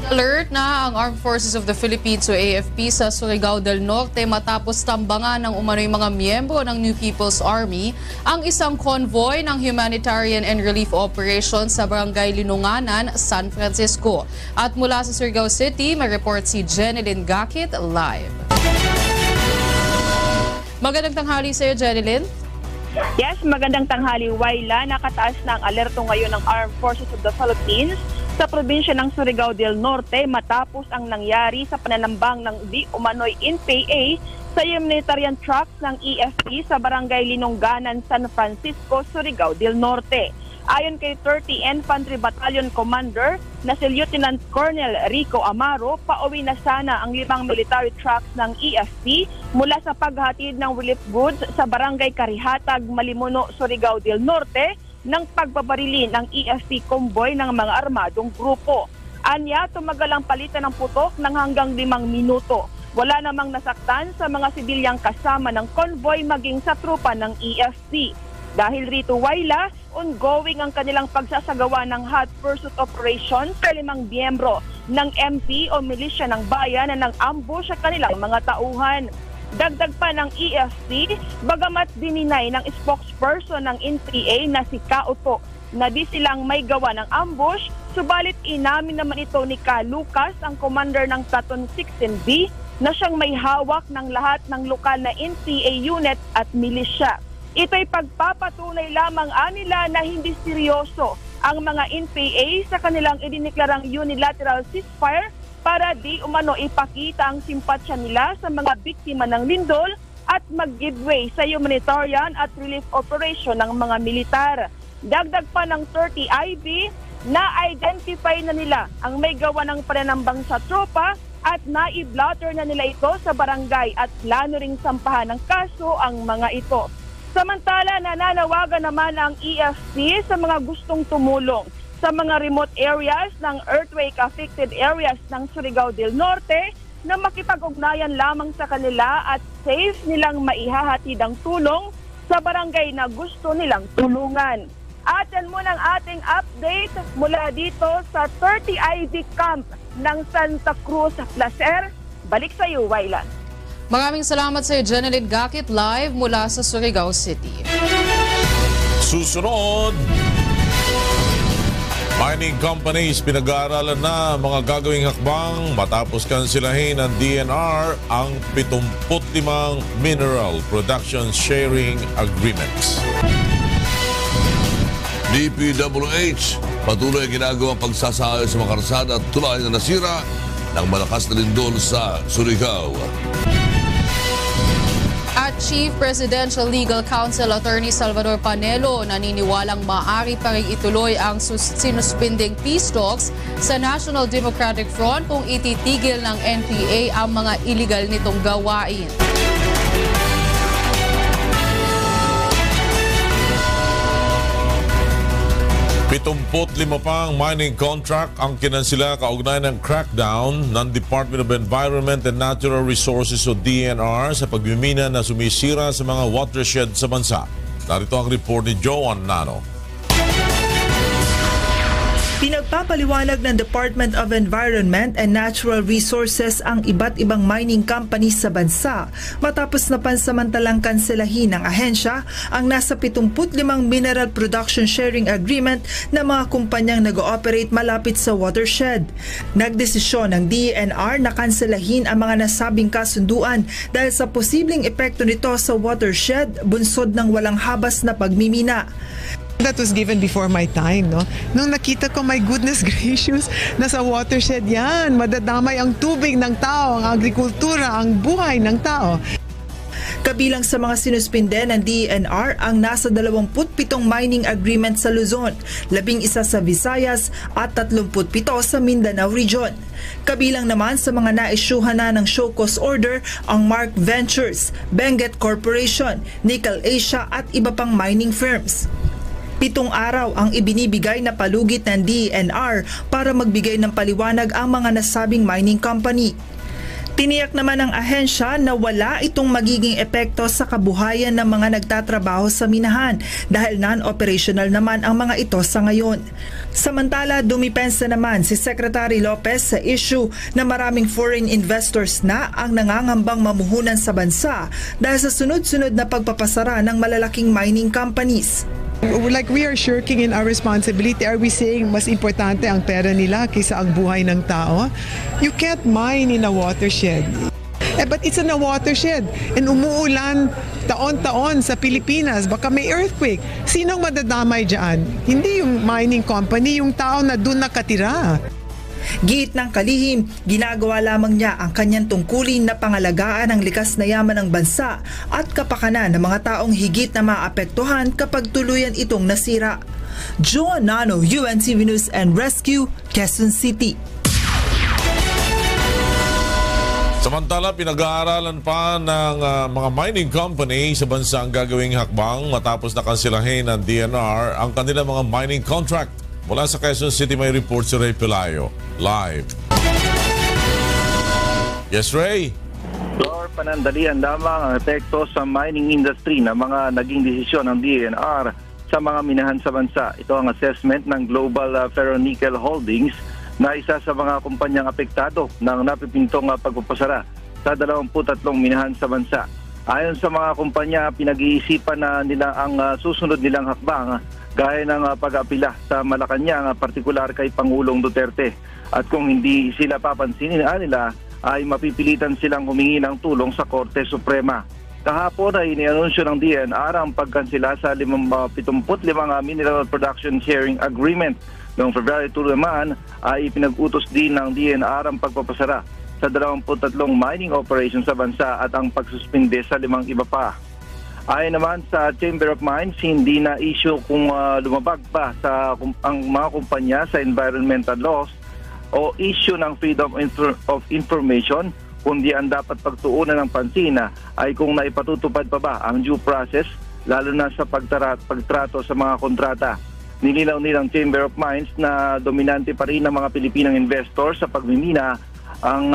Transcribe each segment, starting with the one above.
Alert na ang Armed Forces of the Philippines o AFP sa Surigao del Norte matapos tambangan ng umano'y mga miyembro ng New People's Army ang isang convoy ng humanitarian and relief operation sa Barangay Linunganan, San Francisco. At mula sa Surigao City, may report si Jenilyn Gakit live. Magandang tanghali sa iyo, Jenilyn. Yes, magandang tanghali, Wayla. Nakataas na ang alerto ngayon ng Armed Forces of the Philippines sa probinsya ng Surigao del Norte matapos ang nangyari sa pananambang ng di umano'y NPA sa humanitarian trucks ng EFP sa Barangay Linunganan, San Francisco, Surigao del Norte. Ayon kay 30 Infantry Battalion Commander na si Lieutenant Colonel Rico Amaro, pauwi na sana ang 5 military trucks ng EFP mula sa paghatid ng relief goods sa Barangay Karihatag, Malimuno, Surigao del Norte ng pagbabarili ng EFP convoy ng mga armadong grupo. Anya, tumagal ang palitan ng putok ng hanggang 5 minuto. Wala namang nasaktan sa mga sibilyang kasama ng convoy maging sa trupa ng EFP. Dahil rito, Wayla, ongoing ang kanilang pagsasagawa ng hot pursuit operation sa 5 miyembro ng MP o milisya ng bayan na nang-ambush sa kanilang mga tauhan. Dagdag pa ng EFP, bagamat dininay ng spokesperson ng NPA na si Kauto na di silang may gawa ng ambush, subalit inamin naman ito ni Ka Lucas, ang commander ng Platoon 16B, na siyang may hawak ng lahat ng lokal na NPA unit at milisya. Ito'y pagpapatunay lamang nila na hindi seryoso ang mga NPA sa kanilang idineklarang unilateral ceasefire para di umano ipakita ang simpatsya nila sa mga biktima ng lindol at mag-giveaway sa humanitarian at relief operation ng mga militar. Dagdag pa ng 30 IB, na-identify na nila ang may gawa ng pananambang sa tropa at na-i-blotter na nila ito sa barangay at plano ring sampahan ng kaso ang mga ito. Samantala, nananawagan naman ang EFP sa mga gustong tumulong sa mga remote areas ng earthquake-affected areas ng Surigao del Norte na makipag-ugnayan lamang sa kanila at safe nilang maihahatid ang tulong sa barangay na gusto nilang tulungan. At yan muna ang ating update mula dito sa 30 IB Camp ng Santa Cruz, Placer. Balik sa iyo, Waylan. Maraming salamat sa iyo, Jenilyn Gakit live mula sa Surigao City. Susunod, mining companies pinag-aaralan na mga gagawing hakbang matapos kansilahin ng DNR ang 75 Mineral Production Sharing Agreements. DPWH patuloy ginagawang pagsasayos sa mga karsada at tulay na nasira ng malakas na lindol sa Surigao. At Chief Presidential Legal Counsel Attorney Salvador Panelo naniniwalang maaari pa rin ituloy ang sinuspending peace talks sa National Democratic Front kung ititigil ng NPA ang mga illegal nitong gawain. Lima pang mining contract ang kinansila kaugnay ng crackdown ng Department of Environment and Natural Resources o DNR sa pagmimina na sumisira sa mga watershed sa bansa. Narito ang report ni Joan Nano. Pinagpapaliwanag ng Department of Environment and Natural Resources ang iba't ibang mining companies sa bansa matapos na pansamantalang kanselahin ng ahensya ang nasa 75 Mineral Production Sharing Agreement na mga kumpanyang nag-ooperate malapit sa watershed. Nagdesisyon ng DENR na kanselahin ang mga nasabing kasunduan dahil sa posibleng epekto nito sa watershed bunsod ng walang habas na pagmimina. That was given before my time, no? Nung nakita ko, my goodness gracious, nasa watershed yan. Madadamay ang tubig ng tao, ang agrikultura, ang buhay ng tao. Kabilang sa mga sinuspinde ng DENR ang nasa 27 mining agreement sa Luzon, 11 sa Visayas at 37 sa Mindanao Region. Kabilang naman sa mga naisyuhan na ng show cause order ang Mark Ventures, Benguet Corporation, Nickel Asia at iba pang mining firms. 7 araw ang ibinibigay na palugit ng DENR para magbigay ng paliwanag ang mga nasabing mining company. Tiniyak naman ng ahensya na wala itong magiging epekto sa kabuhayan ng mga nagtatrabaho sa minahan dahil non-operational naman ang mga ito sa ngayon. Samantala, dumipensa naman si Secretary Lopez sa issue na maraming foreign investors na ang nangangambang mamuhunan sa bansa dahil sa sunod-sunod na pagpapasara ng malalaking mining companies. Like we are shirking in our responsibility. Are we saying mas importante ang pera nila kaysa ang buhay ng tao? You can't mine in a watershed. But it's in a watershed and umuulan taon-taon sa Pilipinas. Baka may earthquake. Sinong madadamay dyan? Hindi yung mining company, yung tao na doon nakatira. Giit ng kalihim, ginagawa lamang niya ang kanyang tungkulin na pangalagaan ang likas na yaman ng bansa at kapakanan ng mga taong higit na maapektuhan kapag tuluyan itong nasira. Joan Nano, UNTV News and Rescue, Quezon City. Samantala, pinag-aaralan pa ng mga mining company sa bansa ang gagawing hakbang matapos na kansilahin ng DNR ang kanilang mga mining contract. Mula sa Quezon City, may report si Ray Pelayo. Live. Yes, Ray? Lord, panandalian lamang ang epekto sa mining industry na mga naging desisyon ng DNR sa mga minahan sa bansa. Ito ang assessment ng Global Ferronickel Holdings na isa sa mga kumpanyang apektado ng napipintong pagpapasara sa 23 minahan sa bansa. Ayon sa mga kumpanya, pinag-iisipan na nila ang susunod nilang hakbang gaya ng pag-apila sa Malacanang, partikular kay Pangulong Duterte. At kung hindi sila papansinin nila, ay mapipilitan silang humingi ng tulong sa Korte Suprema. Kahapon ay inianunsyo ng DNR ang pagkansila sa 75 Mineral Production Sharing Agreement. Noong February 2 naman ay pinag-utos din ng DNR ang pagpapasara sa 23 mining operations sa bansa at ang pagsuspinde sa 5 iba pa. Ayon naman sa Chamber of Mines, hindi na issue kung lumabag ba ang mga kumpanya sa environmental laws o issue ng freedom of information, kundi ang dapat pagtuunan ng pansin ay kung naipatutupad pa ba ang due process, lalo na sa pagtrato sa mga kontrata. Nililaw nilang Chamber of Mines na dominante pa rin ng mga Pilipinang investors sa pagmimina ang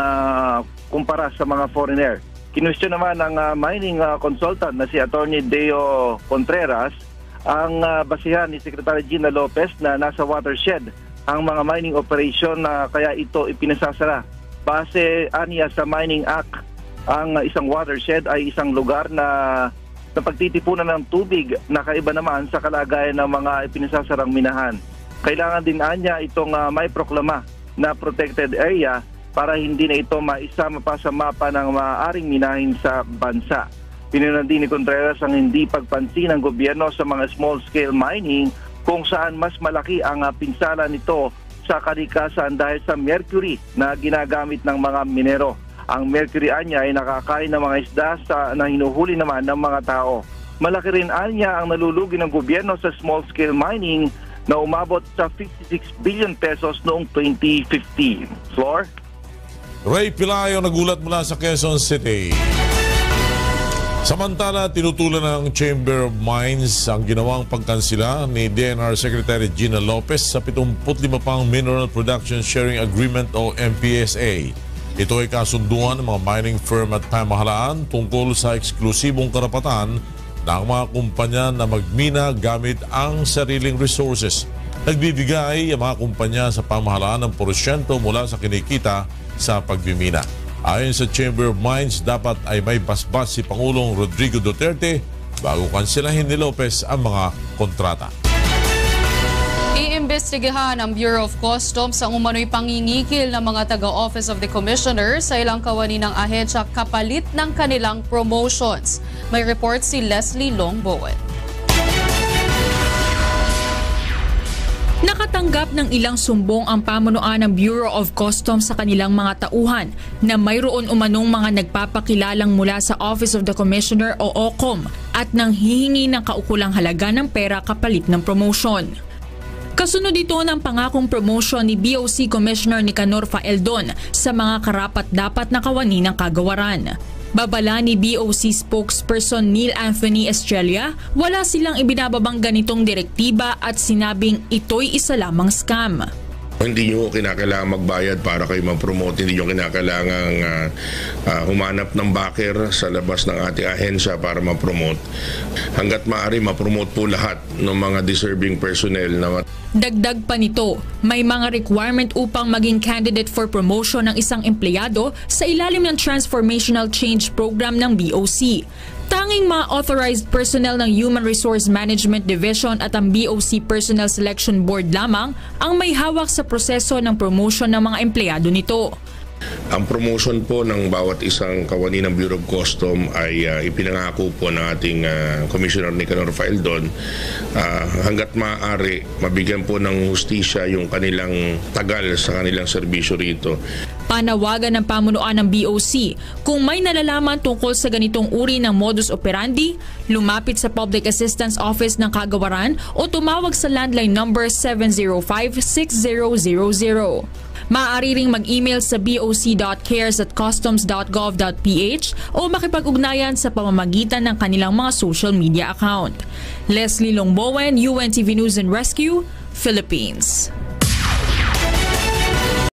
kumpara sa mga foreigner. Kinwestiyon naman ng mining consultant na si Attorney Deo Contreras ang basihan ni Secretary Gina Lopez na nasa watershed ang mga mining operation na kaya ito ipinasasara. Base aniya sa Mining Act, ang isang watershed ay isang lugar na pagtitipunan ng tubig na kaiba naman sa kalagayan ng mga ipinasasarang minahan. Kailangan din anya itong may proklama na protected area para hindi na ito maisama pa sa mapa ng maaaring minahin sa bansa. Pinunan din ni Contreras ang hindi pagpansin ng gobyerno sa mga small-scale mining kung saan mas malaki ang pinsala nito sa kalikasan dahil sa mercury na ginagamit ng mga minero. Ang mercury anya ay nakakain ng mga isda na hinuhuli naman ng mga tao. Malaki rin anya ang nalulugi ng gobyerno sa small-scale mining na umabot sa 56 billion pesos noong 2015. Floor? Ray Pelayo nagulat mula sa Quezon City. Samantala, tinutulan ng Chamber of Mines ang ginawang pagkansila ni DNR Secretary Gina Lopez sa 75 pang Mineral Production Sharing Agreement o MPSA. Ito ay kasunduan ng mga mining firm at pamahalaan tungkol sa eksklusibong karapatan ng mga kumpanya na magmina gamit ang sariling resources. Nagbibigay ang mga kumpanya sa pamahalaan ng porsyento mula sa kinikita sa pagmimina. Ayon sa Chamber of Mines, dapat ay may basbas si Pangulong Rodrigo Duterte bago kansilahin ni Lopez ang mga kontrata. Iimbestigahan ng Bureau of Customs ang umano'y pangingikil ng mga taga-Office of the Commissioner sa ilang kawani ng ahensya kapalit ng kanilang promotions. May report si Leslie Longbowen. Nakatanggap ng ilang sumbong ang pamunuan ng Bureau of Customs sa kanilang mga tauhan na mayroon umanong mga nagpapakilalang mula sa Office of the Commissioner o OCOM at nang hihingi ng kaukulang halaga ng pera kapalit ng promotion. Kasunod ito ng pangakong promotion ni BOC Commissioner Nicanor Faeldon sa mga karapat-dapat na kawani ng kagawaran. Babala ni BOC spokesperson Neil Anthony Estrella, wala silang ibinababang ganitong direktiba at sinabing ito'y isa lamang scam. Hindi nyo kinakailangan magbayad para kayo ma-promote. Hindi nyo kinakailangan humanap ng backer sa labas ng ating ahensya para ma-promote. Hanggat maaari, ma-promote po lahat ng mga deserving personnel na Dagdag pa nito, may mga requirement upang maging candidate for promotion ng isang empleyado sa ilalim ng Transformational Change Program ng BOC. Tanging mga authorized personnel ng Human Resource Management Division at ang BOC Personnel Selection Board lamang ang may hawak sa proseso ng promotion ng mga empleyado nito. Ang promotion po ng bawat isang kawani ng Bureau of Custom ay ipinangako po ng ating Commissioner Nicanor Faeldon. Hanggat maaari, mabigyan po ng hustisya yung kanilang tagal sa kanilang serbisyo rito. Panawagan ng pamunuan ng BOC, kung may nalalaman tungkol sa ganitong uri ng modus operandi, lumapit sa Public Assistance Office ng Kagawaran o tumawag sa landline number 705-6000. Maaari ring mag-email sa boc.cares@customs.gov.ph o makipag-ugnayan sa pamamagitan ng kanilang mga social media account. Leslie Longbowen, UNTV News and Rescue, Philippines.